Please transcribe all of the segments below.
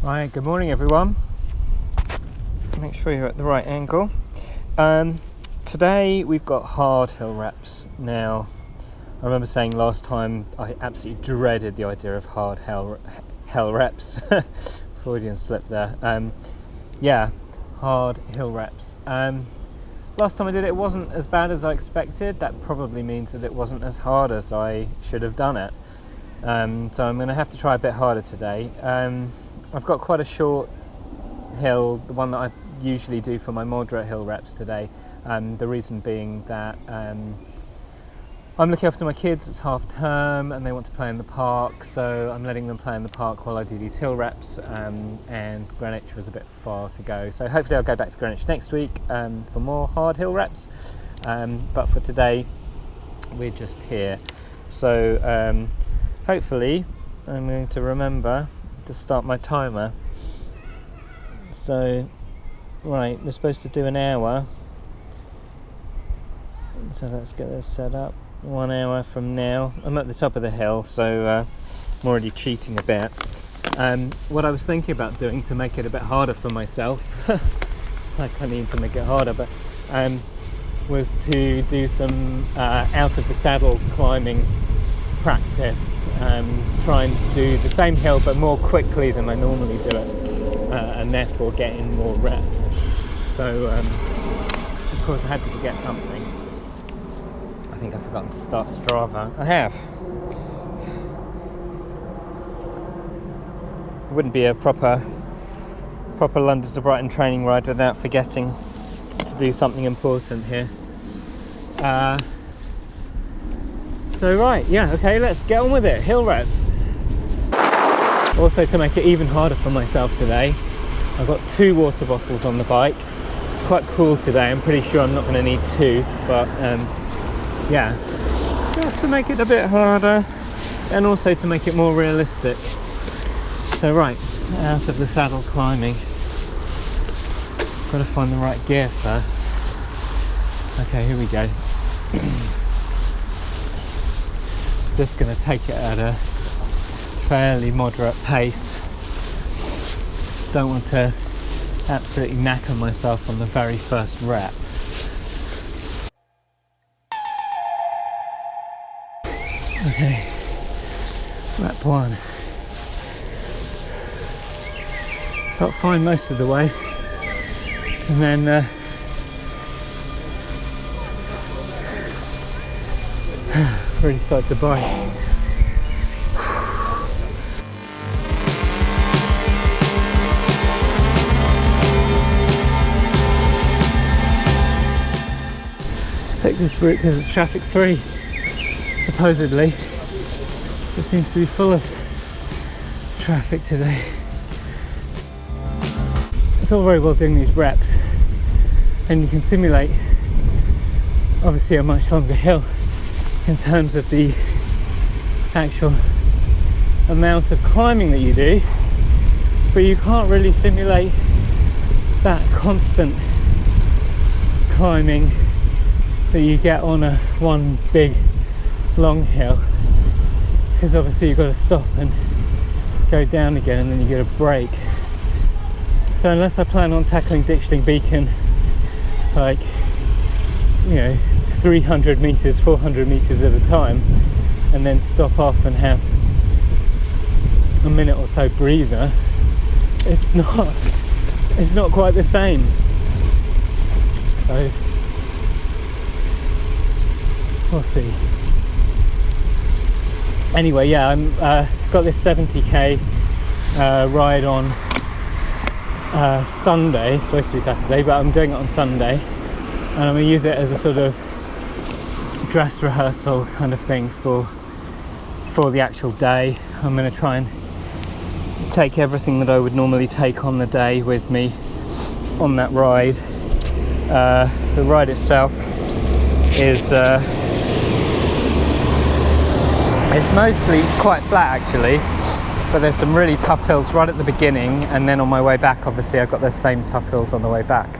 Right, good morning everyone. Make sure you're at the right angle. Today we've got hard hill reps. Now, I remember saying last time I absolutely dreaded the idea of hard hill reps. Freudian slip there. Hard hill reps. Last time I did it wasn't as bad as I expected. That probably means that it wasn't as hard as I should have done it. So I'm going to have to try a bit harder today. I've got quite a short hill, the one that I usually do for my moderate hill reps today. The reason being that I'm looking after my kids, it's half term and they want to play in the park, so I'm letting them play in the park while I do these hill reps, and Greenwich was a bit far to go. So hopefully I'll go back to Greenwich next week for more hard hill reps, but for today we're just here. So hopefully I'm going to remember to start my timer. So right, we're supposed to do an hour, so let's get this set up. 1 hour from now. I'm at the top of the hill, so I'm already cheating a bit. What I was thinking about doing to make it a bit harder for myself, like I need to make it harder, but was to do some out of the saddle climbing practice. Try and do the same hill but more quickly than I normally do it, and therefore get in more reps. So of course I had to get something. I think I've forgotten to start Strava. I have. It wouldn't be a proper London to Brighton training ride without forgetting to do something important here. So right, yeah, okay, let's get on with it. Hill reps. Also, to make it even harder for myself today, I've got 2 water bottles on the bike. It's quite cool today. I'm pretty sure I'm not going to need 2, but yeah, just to make it a bit harder and also to make it more realistic. So right, out of the saddle climbing. Got to find the right gear first. Okay, here we go. Just going to take it at a fairly moderate pace. Don't want to absolutely knacker myself on the very first rep. Okay, rep 1. Felt fine most of the way, and then really started to bite. Take this route because it's traffic free. Supposedly, it seems to be full of traffic today. It's all very well doing these reps, and you can simulate obviously a much longer hill in terms of the actual amount of climbing that you do, but you can't really simulate that constant climbing that you get on one big long hill, because obviously you've got to stop and go down again and then you get a break. So unless I plan on tackling Ditchling Beacon, like, you know, 300 meters, 400 meters at a time, and then stop off and have a minute or so breather, it's not quite the same. So we'll see. Anyway, yeah, I'm got this 70k ride on Sunday. It's supposed to be Saturday, but I'm doing it on Sunday, and I'm going to use it as a sort of dress rehearsal kind of thing for the actual day. I'm going to try and take everything that I would normally take on the day with me on that ride. The ride itself is it's mostly quite flat actually, but there's some really tough hills right at the beginning, and then on my way back obviously I've got those same tough hills on the way back,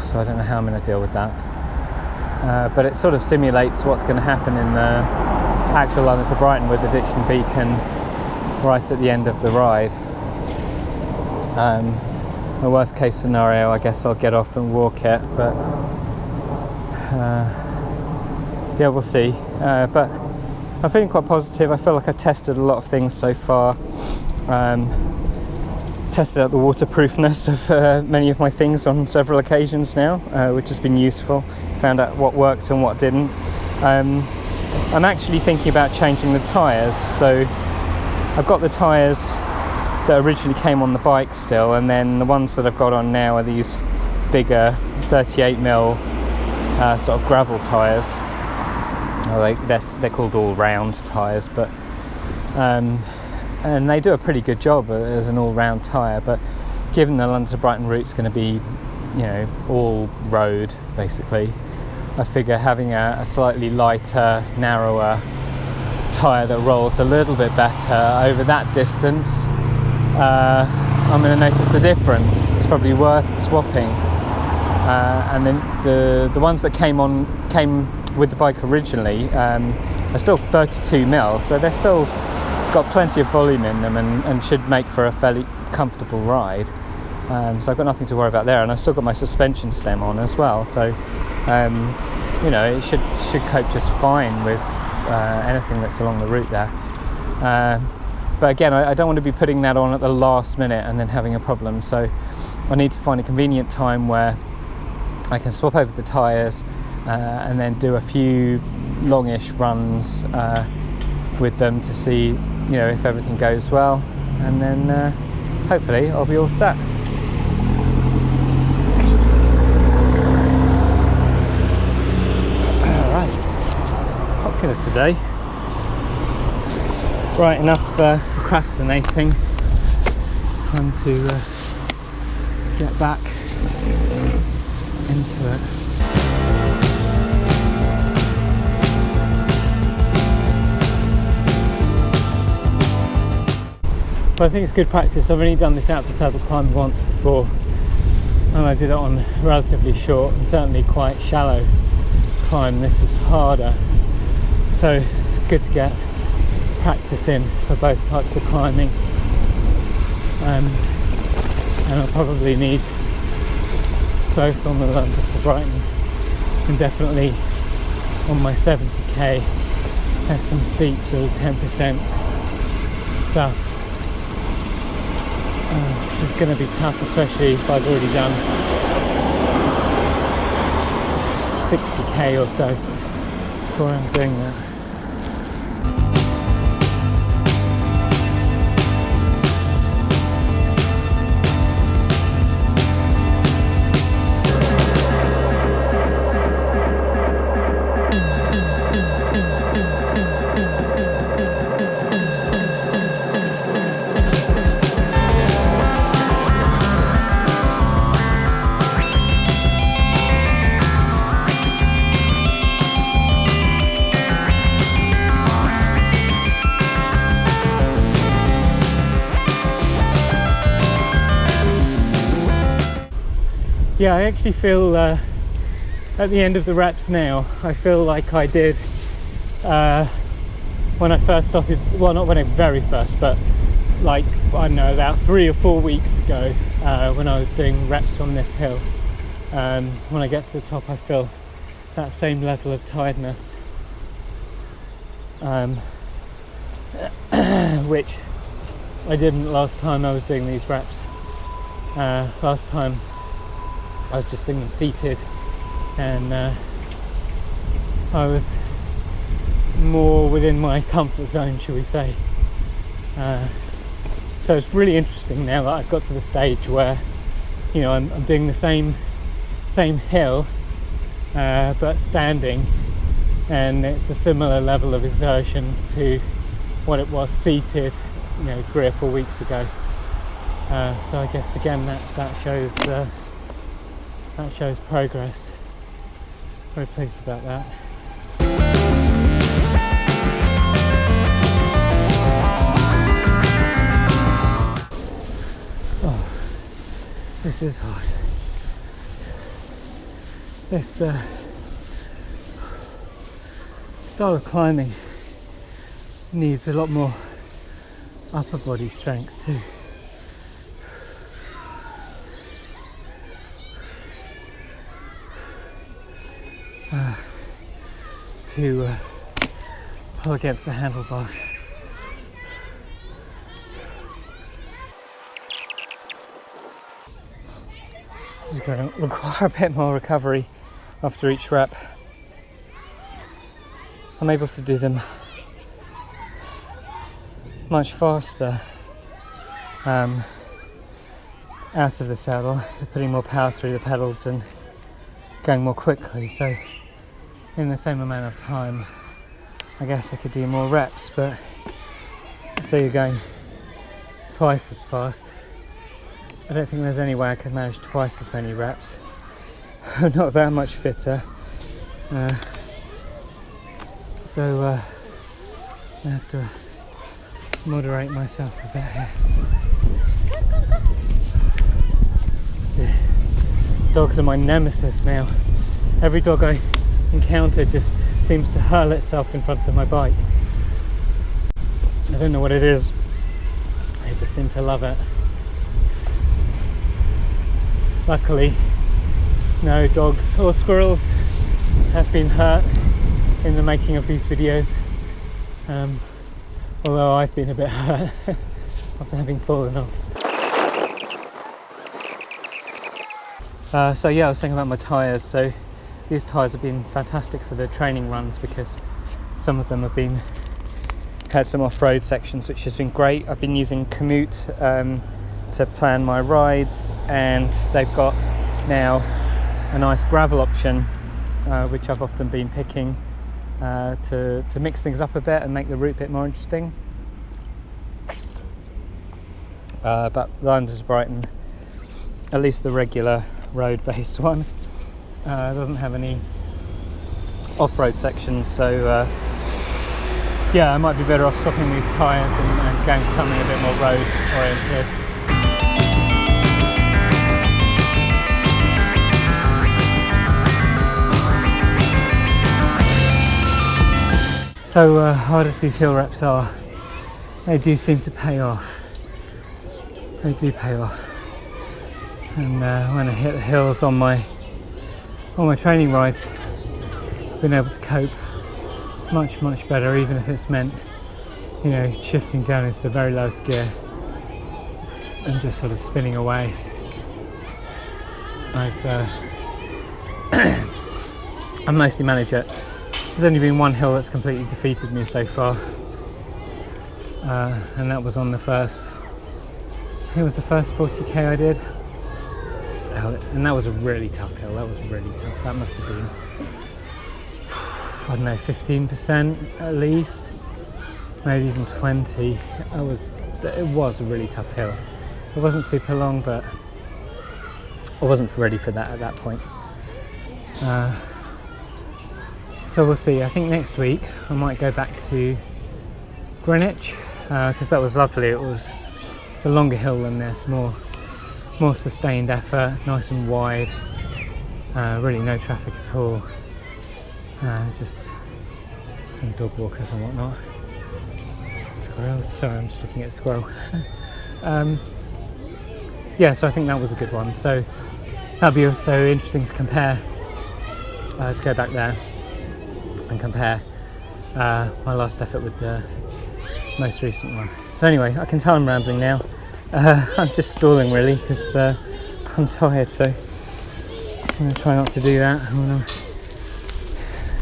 so I don't know how I'm going to deal with that, but it sort of simulates what's going to happen in the actual London to Brighton with the Ditchling Beacon right at the end of the ride. The worst case scenario, I guess I'll get off and walk it, but yeah, we'll see. But I'm feeling quite positive. I feel like I've tested a lot of things so far. Tested out the waterproofness of many of my things on several occasions now, which has been useful. Found out what worked and what didn't. I'm actually thinking about changing the tyres. So I've got the tyres that originally came on the bike still, and then the ones that I've got on now are these bigger 38mm sort of gravel tyres. They're called all-round tyres, but and they do a pretty good job as an all-round tyre. But given the London to Brighton route's going to be, you know, all road basically, I figure having a slightly lighter, narrower tyre that rolls a little bit better over that distance, I'm going to notice the difference. It's probably worth swapping. And then the ones that came with the bike originally are still 32mm, so they're still got plenty of volume in them and should make for a fairly comfortable ride. So I've got nothing to worry about there, and I've still got my suspension stem on as well, so you know, it should cope just fine with anything that's along the route there. But again, I don't want to be putting that on at the last minute and then having a problem, so I need to find a convenient time where I can swap over the tyres and then do a few longish runs with them to see, you know, if everything goes well, and then hopefully I'll be all set. Alright, it's popular today. Right, enough procrastinating. Time to get back into it. But I think it's good practice. I've only done this out to saddle climb once before, and I did it on relatively short and certainly quite shallow climb. This is harder, so it's good to get practice in for both types of climbing. And I'll probably need both on the London to Brighton, and definitely on my 70k there's some steep sort of 10% stuff. It's going to be tough, especially if I've already done 60k or so before I'm doing that. Yeah, I actually feel at the end of the reps now, I feel like I did when I first started, well, not when I very first, but like, I don't know, about 3 or 4 weeks ago when I was doing reps on this hill. When I get to the top, I feel that same level of tiredness, which I didn't last time I was doing these reps. Last time I was just thinking seated, and I was more within my comfort zone, shall we say. So it's really interesting now that I've got to the stage where, you know, I'm doing the same hill, but standing, and it's a similar level of exertion to what it was seated, you know, 3 or 4 weeks ago. So I guess again that shows progress. Very pleased about that. Oh, this is hard. This style of climbing needs a lot more upper body strength too. To pull against the handlebars. This is going to require a bit more recovery after each rep. I'm able to do them much faster out of the saddle, putting more power through the pedals and going more quickly. So in the same amount of time, I guess I could do more reps, but so you're going twice as fast. I don't think there's any way I could manage twice as many reps. I'm not that much fitter. So I have to moderate myself a bit here. The dogs are my nemesis now. Every dog I encounter just seems to hurl itself in front of my bike. I don't know what it is. They just seem to love it. Luckily, no dogs or squirrels have been hurt in the making of these videos, although I've been a bit hurt after having fallen off. So yeah, I was saying about my tyres. So these tyres have been fantastic for the training runs because some of them have had some off-road sections, which has been great. I've been using Komoot to plan my rides, and they've got now a nice gravel option, which I've often been picking to mix things up a bit and make the route a bit more interesting. But London to Brighton, at least the regular road-based one, doesn't have any off-road sections, so yeah, I might be better off swapping these tyres and going for something a bit more road-oriented. So hard as these hill reps are, they do seem to pay off. They do pay off. And when I hit the hills on my training rides, I've been able to cope much better, even if it's meant, you know, shifting down into the very lowest gear and just sort of spinning away. I mostly manage it. There's only been one hill that's completely defeated me so far, and that was on the first, I think it was the first 40k I did, and that was a really tough hill. That was really tough. That must have been, I don't know, 15% at least, maybe even 20. It was a really tough hill. It wasn't super long, but I wasn't ready for that at that point. So we'll see. I think next week I might go back to Greenwich, because that was lovely. It's a longer hill than this, more sustained effort, nice and wide, really no traffic at all, just some dog walkers and whatnot. Squirrels, sorry, I'm just looking at a squirrel. Yeah, so I think that was a good one. So that'll be also interesting to compare, to go back there and compare my last effort with the most recent one. So anyway, I can tell I'm rambling now. I'm just stalling really because I'm tired, so I'm going to try not to do that. I'm going to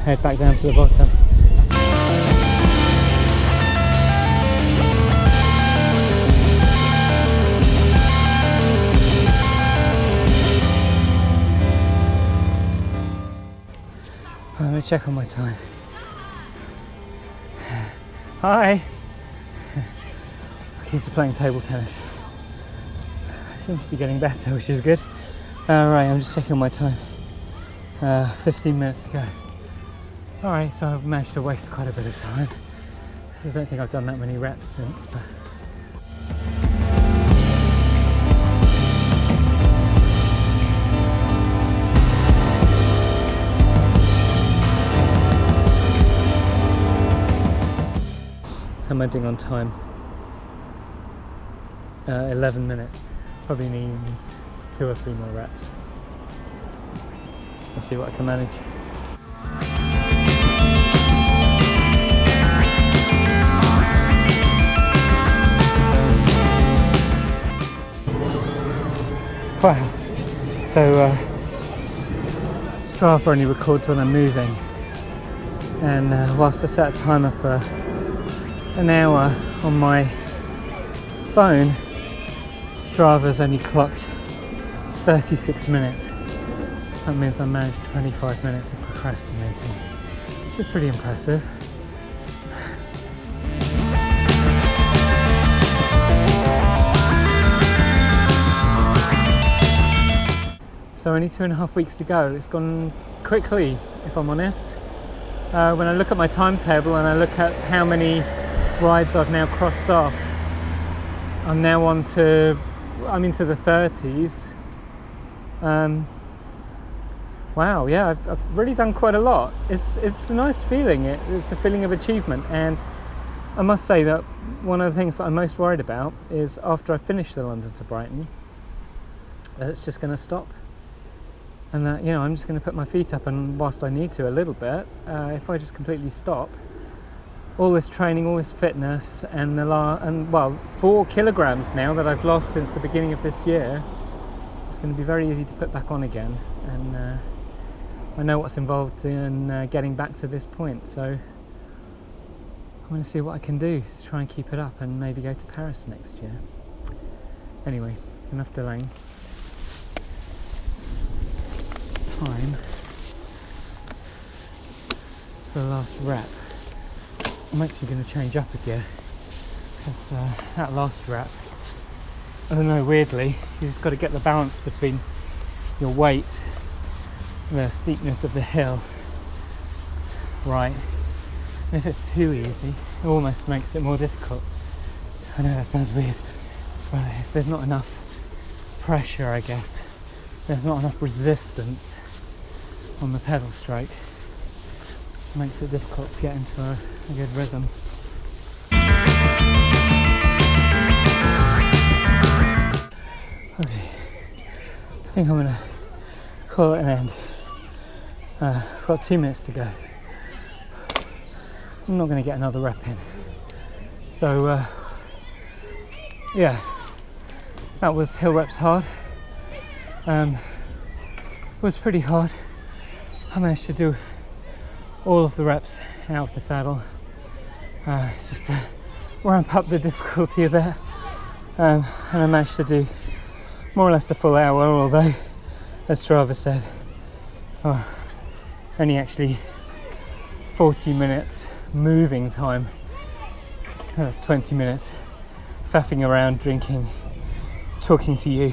head back down to the bottom. I'm going to check on my time. Hi! Keys are playing table tennis. I seem to be getting better, which is good. Right, I'm just checking on my time. 15 minutes to go. Alright, so I've managed to waste quite a bit of time. I don't think I've done that many reps since, but I'm ending on time. 11 minutes. Probably means 2 or 3 more reps. I'll see what I can manage. Wow. So Strava only records when I'm moving, and whilst I set a timer for an hour on my phone, Strava's only clocked 36 minutes. That means I managed 25 minutes of procrastinating, which is pretty impressive. So only 2.5 weeks to go. It's gone quickly, if I'm honest. When I look at my timetable and I look at how many rides I've now crossed off, I'm into the 30s. Wow, yeah, I've really done quite a lot. It's a nice feeling. It's a feeling of achievement, and I must say that one of the things that I'm most worried about is after I finish the London to Brighton, that it's just going to stop, and that, you know, I'm just going to put my feet up, and whilst I need to a little bit, if I just completely stop, all this training, all this fitness, and 4 kilograms now that I've lost since the beginning of this year, it's going to be very easy to put back on again, and I know what's involved in getting back to this point, so I'm going to see what I can do to try and keep it up and maybe go to Paris next year. Anyway, enough delaying. It's time for the last rep. I'm actually going to change up a gear, because that last rep, I don't know, weirdly, you just got to get the balance between your weight, the steepness of the hill, right. And if it's too easy, it almost makes it more difficult. I know that sounds weird, but if there's not enough pressure, I guess, there's not enough resistance on the pedal stroke, it makes it difficult to get into a good rhythm. Okay, I think I'm going to call it an end. I've got 2 minutes to go. I'm not going to get another rep in. So yeah, that was hill reps hard. It was pretty hard. I managed to do all of the reps out of the saddle, just to ramp up the difficulty a bit, and I managed to do more or less the full hour, although, as Strava said, only actually 40 minutes moving time. That's 20 minutes faffing around, drinking, talking to you,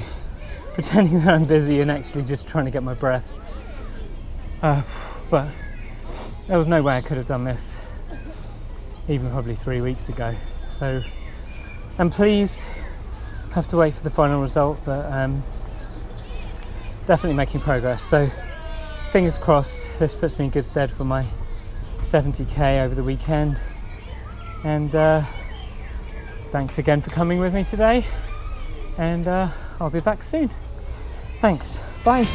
pretending that I'm busy and actually just trying to get my breath. But there was no way I could have done this even probably 3 weeks ago. So I'm pleased. Have to wait for the final result, but definitely making progress. So fingers crossed this puts me in good stead for my 70k over the weekend. And thanks again for coming with me today, and I'll be back soon. Thanks, bye.